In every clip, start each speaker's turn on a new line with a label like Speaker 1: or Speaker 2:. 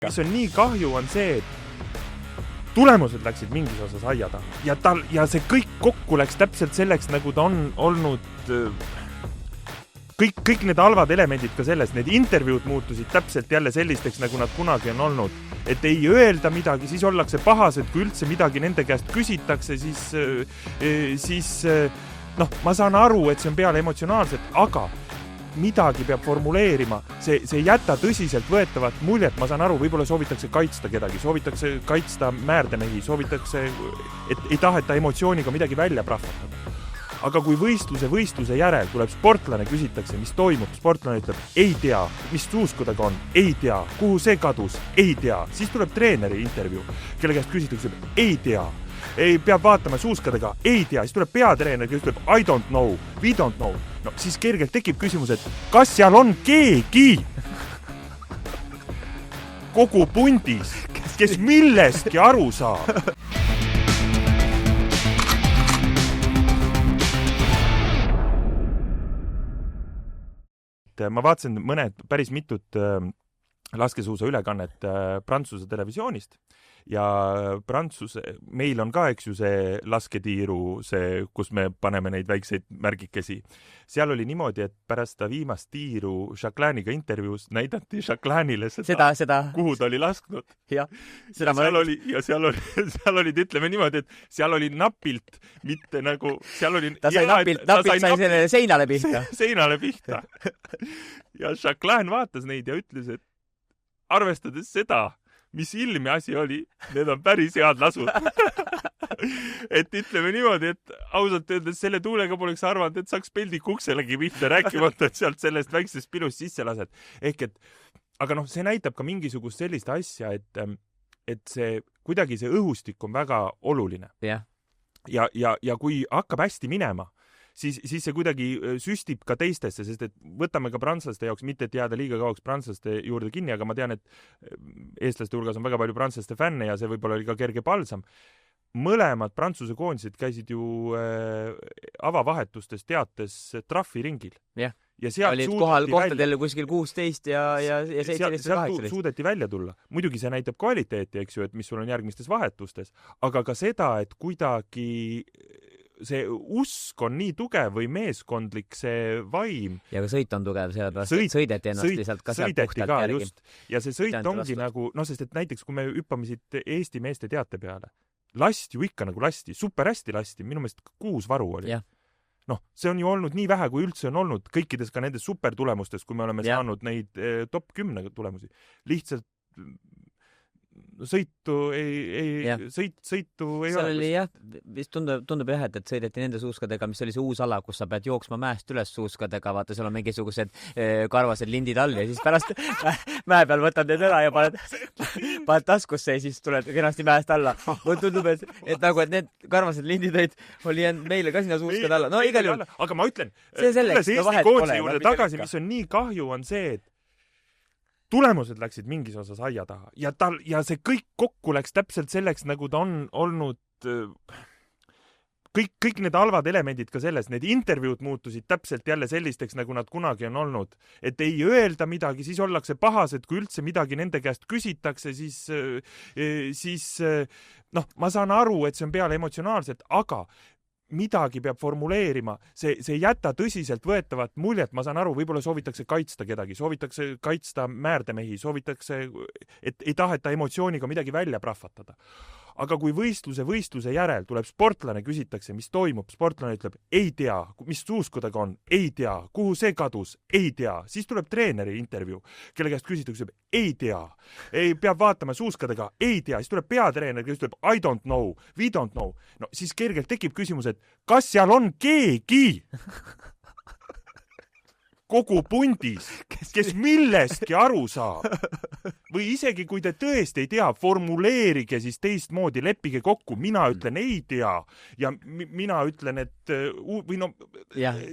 Speaker 1: Mis on nii kahju on see, et tulemused läksid mingis osas aiada ja see kõik kokku läks täpselt selleks, nagu ta on olnud kõik need halvad elemendid ka selles, need intervjuud muutusid täpselt jälle sellisteks, nagu nad kunagi on olnud, et ei öelda midagi, siis ollakse pahased, kui üldse midagi nende käest küsitakse, siis ma saan aru, et see on peale emotsionaalselt, aga midagi peab formuleerima, see ei jäta tõsiselt võetavat muljet, ma saan aru, võib-olla soovitakse kaitsta kedagi, soovitakse kaitsta määrdemehi, soovitakse, et ei taheta emotsiooniga midagi välja prahvatada. Aga kui võistluse järel tuleb sportlane, küsitakse, mis toimub, sportlane ütleb, ei tea, mis suuskudega on, ei tea, kuhu see kadus, ei tea, siis tuleb treeneri intervjuu, kelle käest küsitakse, ei tea, ei peab vaatama suuskadega, ei tea, siis tuleb peatreener, kes ütleb, I don't know, we don't know. No siis kergelt tekib küsimus, et kas seal on keegi kogu pundis, kes millestki aru saab? Ma vaatasin päris mitut laskesuusa ülekannet Prantsuse televisioonist ja meil on ka, eks ju, see lasketiiru, kus me paneme neid väikseid märgikesi. Seal oli niimoodi, et pärast ta viimast tiiru Jacqueliniga intervjuus näidati Jacquelinile seda, kuhu ta oli lasknud.
Speaker 2: Ja
Speaker 1: seal olid, ütleme niimoodi, et seal oli napilt, mitte nagu, seal oli...
Speaker 2: Ta sai napilt sellele seinale pihta.
Speaker 1: Seinale pihta. Ja Jacquelin vaatas neid ja ütles, et arvestades seda, mis ilmi asi oli, need on päris head lasud. Et ütleme niimoodi, et ausalt öeldes selle tuulega poleks arvanud, et saaks peldik ukselegi pihta rääkimata, et sealt sellest väiksest pilust sisse lased. Aga see näitab ka mingisugust sellist asja, et see kuidagi see õhustik on väga oluline.
Speaker 2: Yeah.
Speaker 1: Ja kui hakkab hästi minema, siis see kuidagi süstib ka teistesse, sest et võtame ka prantslaste jaoks, mitte et jääda liiga kauaks prantslaste juurde kinni, aga ma tean, et eestlaste hulgas on väga palju prantslaste fänne ja see võib-olla oli ka kerge palsam. Mõlemad prantsuse koondised käisid ju avavahetustes teates trahviringil.
Speaker 2: Jah,
Speaker 1: ja
Speaker 2: olid kohtadel kuskil 16 ja 17-18.
Speaker 1: Suudeti välja tulla. Muidugi see näitab kvaliteeti, eks ju, et mis sul on järgmistes vahetustes, aga ka seda, et kuidagi see usk on nii tugev või meeskondlik see vaim.
Speaker 2: Ja ka sõit on tugev, sellepärast sõideti ennast lihtsalt ka sealt puhtalt järgi.
Speaker 1: Just. Ja see sõit ongi nagu, sest et näiteks kui me hüppamisid Eesti meeste teate peale, lasti ju ikka nagu lasti, super hästi lasti, minu meelest 6 varu oli.
Speaker 2: Ja.
Speaker 1: See on ju olnud nii vähe, kui üldse on olnud kõikides ka nendes supertulemustes, kui me oleme saanud neid top 10 tulemusi. Lihtsalt sõitu ei
Speaker 2: seal oli jah, vist tundub jah, et sõideti nende suuskadega, mis oli see uus ala, kus sa pead jooksma mäest üles suuskadega, vaata, seal on mingisugused karvased lindid all ja siis pärast mäe peal võtad need ära ja paned taskusse ja siis tuled kenasti mäest alla. Tundub, et nagu, et need karvased lindid oli meile ka sinna suuskad alla. No igal juhul.
Speaker 1: Aga ma ütlen,
Speaker 2: Eesti
Speaker 1: koondise juurde tagasi, mis on nii kahju, on see, et tulemused läksid mingis osas aia taha ja see kõik kokku läks täpselt selleks, nagu ta on olnud kõik need halvad elemendid ka selles, need intervjuud muutusid täpselt jälle sellisteks, nagu nad kunagi on olnud, et ei öelda midagi, siis ollakse pahased, kui üldse midagi nende käest küsitakse, siis ma saan aru, et see on peale emotsionaalselt, aga midagi peab formuleerima, see ei jäta tõsiselt võetavat muljet, ma saan aru, võib-olla soovitakse kaitsta kedagi, soovitakse kaitsta määrdemehi, soovitakse, et ei taheta emotsiooniga midagi välja prahvatada. Aga kui võistluse järel tuleb sportlane, küsitakse, mis toimub, sportlane ütleb, ei tea, mis suuskudega on, ei tea, kuhu see kadus, ei tea, siis tuleb treeneri intervjuu, kelle käest küsitakse, ei tea, ei peab vaatama suuskadega, ei tea, siis tuleb peatreener, kes ütleb, I don't know, we don't know. No siis kergelt tekib küsimus, et kas seal on keegi kogu pundis, kes millestki aru saab. Või isegi kui te tõesti ei tea, formuleerige siis teistmoodi, leppige kokku. Mina ütlen ei tea ja mina ütlen, et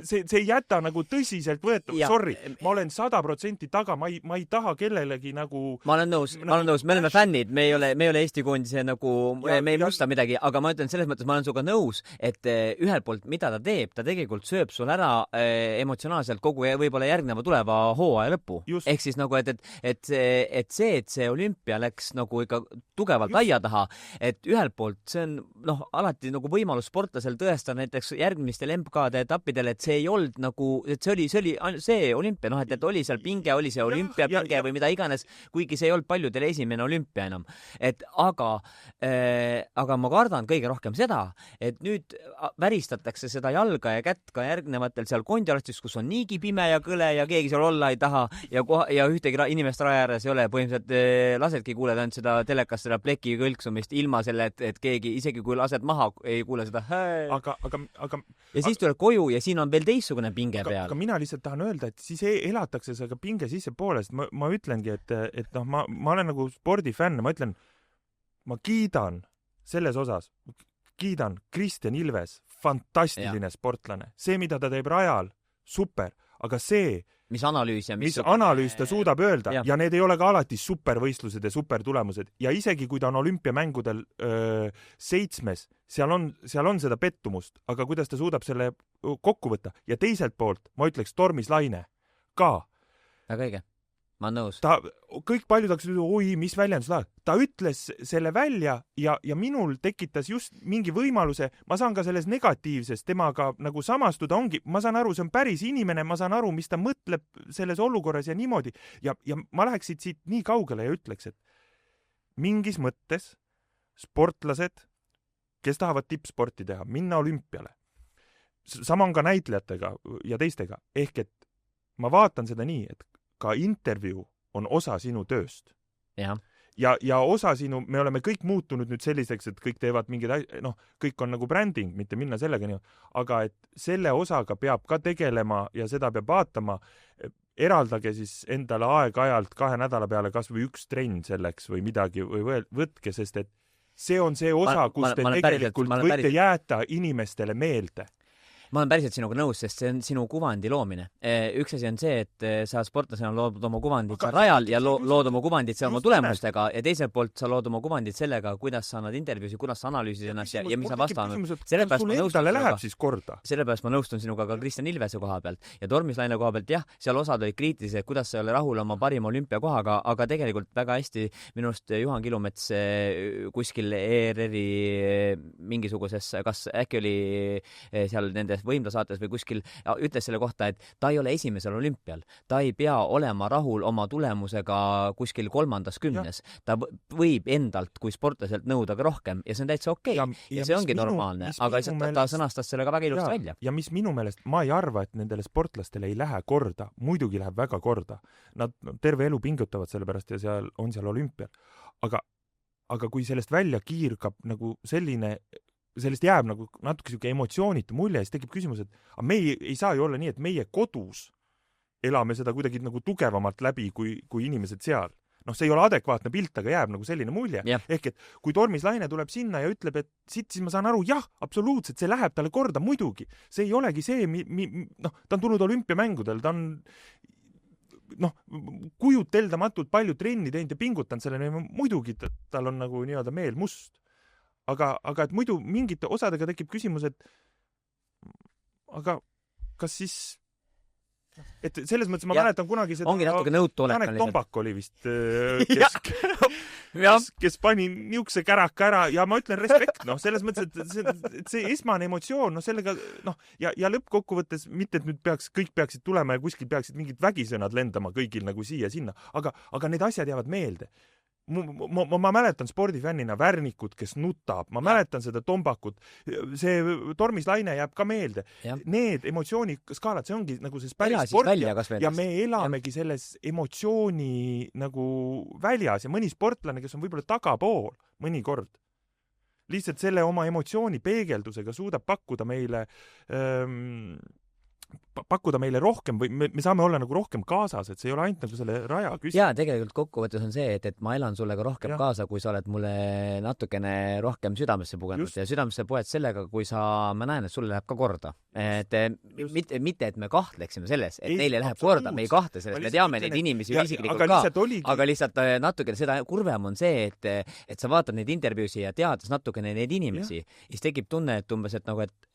Speaker 1: see ei jäta nagu tõsiselt võetav. Sorry, ma olen 100% taga, ma ei taha kellelegi nagu... Ma olen nõus,
Speaker 2: me oleme fännid, me ei ole Eesti koondise nagu, me ei musta midagi, aga ma ütlen selles mõttes, ma olen suga nõus, et ühelt poolt, mida ta teeb, ta tegelikult sööb sul ära emotsionaalselt kogu võib-olla järgneva tuleva hooaja lõpu. Ehk siis nagu, et see see, et see olümpia läks nagu ikka tugevalt aia taha, et ühelt poolt see on alati nagu võimalus sportlasel tõestada näiteks järgmistel MK-de etappidel, et see ei olnud nagu, et see oli see olümpia, et oli seal pinge, oli see olümpiapinge või mida iganes, kuigi see ei olnud paljudel esimene olümpia enam. Et aga ma kardan kõige rohkem seda, et nüüd väristatakse seda jalga ja kätt ka järgnevatel seal kondialastis, kus on niigi pime ja kõle ja keegi seal olla ei taha ja ühtegi inimest raja ääres ei ole, põhimõtteliselt lasedki kuuled ainult seda telekast, seda pleki kõlksumist ilma selle, et keegi, isegi kui lased maha, ei kuule seda ja siis tuleb koju ja siin on veel teistsugune pinge peal.
Speaker 1: Aga mina lihtsalt tahan öelda, et siis elatakse see ka pinge sisse poolest. Ma ütlengi, et ma olen nagu spordifänn, ma ütlen, ma kiidan selles osas, Kristjan Ilves, fantastiline sportlane. See, mida ta teeb rajal, super, aga see,
Speaker 2: mis analüüs
Speaker 1: ta suudab öelda ja need ei ole ka alati supervõistlused ja supertulemused ja isegi kui ta on olümpiamängudel 7, seal on seda pettumust, aga kuidas ta suudab selle kokku võtta ja teiselt poolt ma ütleks Tormis Laine ka.
Speaker 2: Väga õige. Ma nõus.
Speaker 1: Kõik paljud hakkasid, mis väljendus läheb. Ta ütles selle välja ja minul tekitas just mingi võimaluse, ma saan ka selles negatiivses temaga nagu samastuda ongi, ma saan aru, see on päris inimene, ma saan aru, mis ta mõtleb selles olukorras ja niimoodi ja ma läheksid siit nii kaugele ja ütleks, et mingis mõttes sportlased, kes tahavad tippsporti teha, minna olümpiale, sama on ka näitlejatega ja teistega, ehk et ma vaatan seda nii, et ka intervjuu on osa sinu tööst. Ja osa sinu, me oleme kõik muutunud nüüd selliseks, et kõik teevad mingid, kõik on nagu bränding, mitte minna sellega nii, aga et selle osaga peab ka tegelema ja seda peab vaatama, eraldage siis endale aeg-ajalt 2 nädala peale kas või 1 trenn selleks või midagi või võtke, sest et see on see osa, kus te tegelikult võite jääda inimestele meelde.
Speaker 2: Ma olen päriselt sinuga nõus, sest see on sinu kuvandi loomine. Üks asi on see, et sa sportlasena lood oma kuvandit rajal ja lood oma kuvandit seal oma tulemustega ja teiselt poolt sa lood oma kuvandit sellega, kuidas sa annad intervjuusid, kuidas sa analüüsid ennast ja mis sa vastanud. Sellepärast ma nõustun sinuga ka Kristjan Ilvese koha pealt ja Tormis Laine koha pealt, jah, seal osad olid kriitilised, kuidas sa ei ole rahul oma parima olümpiakohaga, aga tegelikult väga hästi minust Juhan Kilumets kuskil ERR-i mingisuguses, kas äkki oli seal nende võimlasaates või kuskil ütles selle kohta, et ta ei ole esimesel olümpial. Ta ei pea olema rahul oma tulemusega kuskil 3.10. Ta võib endalt kui sportlaselt nõuda ka rohkem ja see on täitsa okei. Ja see ongi normaalne, aga ta sõnastas selle ka väga ilusti välja.
Speaker 1: Ja mis minu meelest, ma ei arva, et nendele sportlastele ei lähe korda. Muidugi läheb väga korda. Nad terve elu pingutavad sellepärast ja seal on seal olümpial. Aga kui sellest välja kiirgab nagu sellest jääb nagu natuke siuke emotsioonitu mulje ja siis tekib küsimus, et me ei saa ju olla nii, et meie kodus elame seda kuidagi nagu tugevamalt läbi kui inimesed seal. See ei ole adekvaatne pilt, aga jääb nagu selline mulje. Ehk et kui Tormis Laine tuleb sinna ja ütleb, et siis ma saan aru, jah, absoluutselt, see läheb talle korda muidugi. See ei olegi see, ta on tulnud olümpiamängudel, ta on kujuteldamatult palju trenni teinud ja pingutanud sellele, muidugi tal on nagu nii-öelda meel must. Aga et muidu mingite osadega tekib küsimus, aga kas siis, et selles mõttes ma mäletan kunagi seda,
Speaker 2: ongi natuke nõutu olek.
Speaker 1: Janek Tombak oli vist, kes pani niukse käraka ära ja ma ütlen respekt, selles mõttes, et see esmane emotsioon, sellega, ja lõppkokkuvõttes, mitte et nüüd kõik peaksid tulema ja kuskil peaksid mingid vägisõnad lendama kõigil nagu siia-sinna, aga need asjad jäävad meelde. Ma mäletan spordifännina Värnikut, kes nutab, ma mäletan seda Tombakut, see Tormis Laine jääb ka meelde. Need emotsiooniskaalad, see ongi nagu see päris sport ja me elamegi selles emotsiooni nagu väljas ja mõni sportlane, kes on võib-olla tagapool mõnikord, lihtsalt selle oma emotsiooni peegeldusega suudab pakkuda meile rohkem või me saame olla nagu rohkem kaasas, et see ei ole ainult nagu selle raja küsimus.
Speaker 2: Jaa, tegelikult kokkuvõttes on see, et ma elan sulle ka rohkem kaasa, kui sa oled mulle natukene rohkem südamesse pugenud ja südamesse poed sellega, kui ma näen, et sulle läheb ka korda. Et mitte, et me kahtleksime selles, et neile läheb korda, me ei kahtle sellest, me teame neid inimesi isiklikult ka, aga lihtsalt natukene seda kurvem on see, et sa vaatad neid intervjuusi ja teades natukene neid inimesi, siis tekib tunne, et umbes, et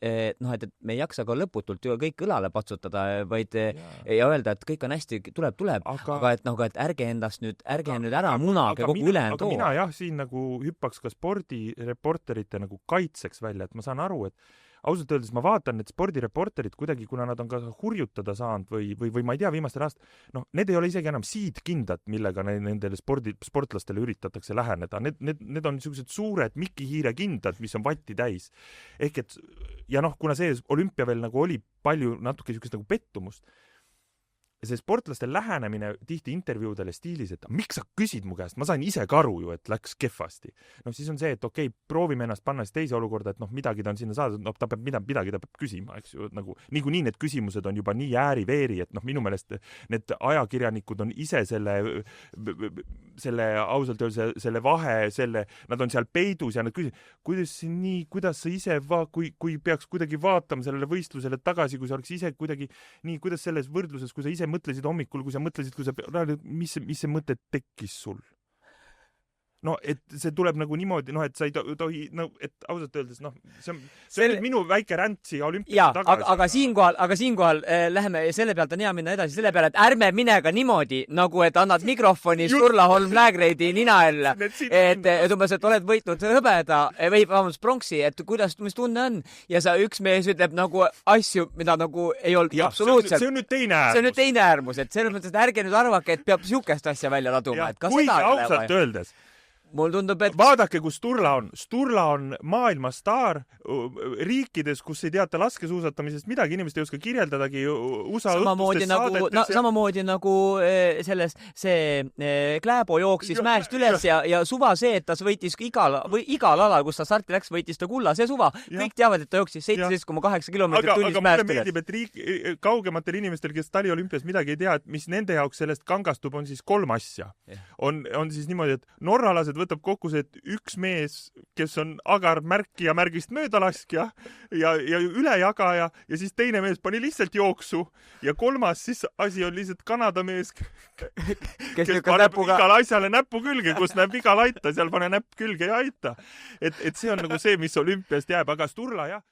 Speaker 2: me ei jaksa ka lõputult ju kõik õlale peale patsutada, vaid ja öelda, et kõik on hästi, tuleb, aga et ärge nüüd ära munage kogu ülejäänud too.
Speaker 1: Aga mina jah, siin nagu hüppaks ka spordireporterite nagu kaitseks välja, et ma saan aru, et ausalt öeldes ma vaatan need spordireporterid kuidagi, kuna nad on ka hurjutada saanud või ma ei tea, viimastel aastal, need ei ole isegi enam siidkindad, millega nendele sportlastele üritatakse läheneda. Need on niisugused suured mikihiirekindad, mis on vatti täis. Ehk et, ja kuna see olümpia veel nagu oli palju natuke niisugust nagu pettumust, see sportlaste lähenemine tihti intervjuudele stiilis, et miks sa küsid mu käest? Ma sain ise ka aru ju, et läks kehvasti. Siis on see, et okei, proovime ennast panna teise olukorda, et midagi ta on sinna saadud, ta peab midagi ta peab küsima, eks ju, nagu niikuinii need küsimused on juba nii ääri-veeri, et minu meelest need ajakirjanikud on ise selle ausalt öelda selle vahe, nad on seal peidus ja nad küsivad, kuidas sa ise kui peaks kuidagi vaatama sellele võistlusele tagasi, kui sa oleks ise kuidagi nii, kuidas selles võrdluses, kui sa ise mõtlesid hommikul, mis see mõte tekkis sul? Et see tuleb nagu niimoodi, et sa ei tohi, et ausalt öeldes, see on minu väike räntsi olümpiale tagasi.
Speaker 2: Aga siinkohal läheme, selle pealt on hea minna edasi, selle peale, et ärme mine ka niimoodi, nagu et annad mikrofoni Sturla Holm Lägreidi nina alla, et umbes, et oled võitnud hõbeda või pronksi, et mis tunne on, ja sa üks mees ütleb nagu asju, mida nagu ei olnud absoluutselt.
Speaker 1: See on nüüd teine äärmus.
Speaker 2: See on nüüd teine äärmus, et selles mõttes, et ärge nüüd arvake, et peab siukest asja välja laduma.
Speaker 1: Kuigi ausalt öeldes,
Speaker 2: mul tundub, et
Speaker 1: vaadake, kus Sturla on. Sturla on maailmastaar riikides, kus ei teata laskesuusatamisest midagi, inimesed ei oska kirjeldadagi USA õhtustest saadetest.
Speaker 2: Samamoodi nagu see Kläbo jooksis mäest üles ja suva see, et ta võitis igal alal, kus ta starti läks, võitis ta kulla. See suva. Kõik teavad, et ta jooksis 17,8 kilomeetrit tunnis mäest üles.
Speaker 1: Aga mulle meeldib, et kaugematel inimestel, kes taliolümpias midagi ei tea, et mis nende jaoks sellest kangastub, on siis 3 asja. On siis niimoodi, et norralased võtab kokku see, et üks mees, kes on agar märki ja märgist möödalaskja ja ülejagaja ja siis teine mees pani lihtsalt jooksu ja 3. siis asi on lihtsalt Kanada mees, kes paneb igal asjale näppu külge, kus näeb igal aita, seal pane näpp külge ja aita. Et see on nagu see, mis olümpiast jääb, aga Sturla jah.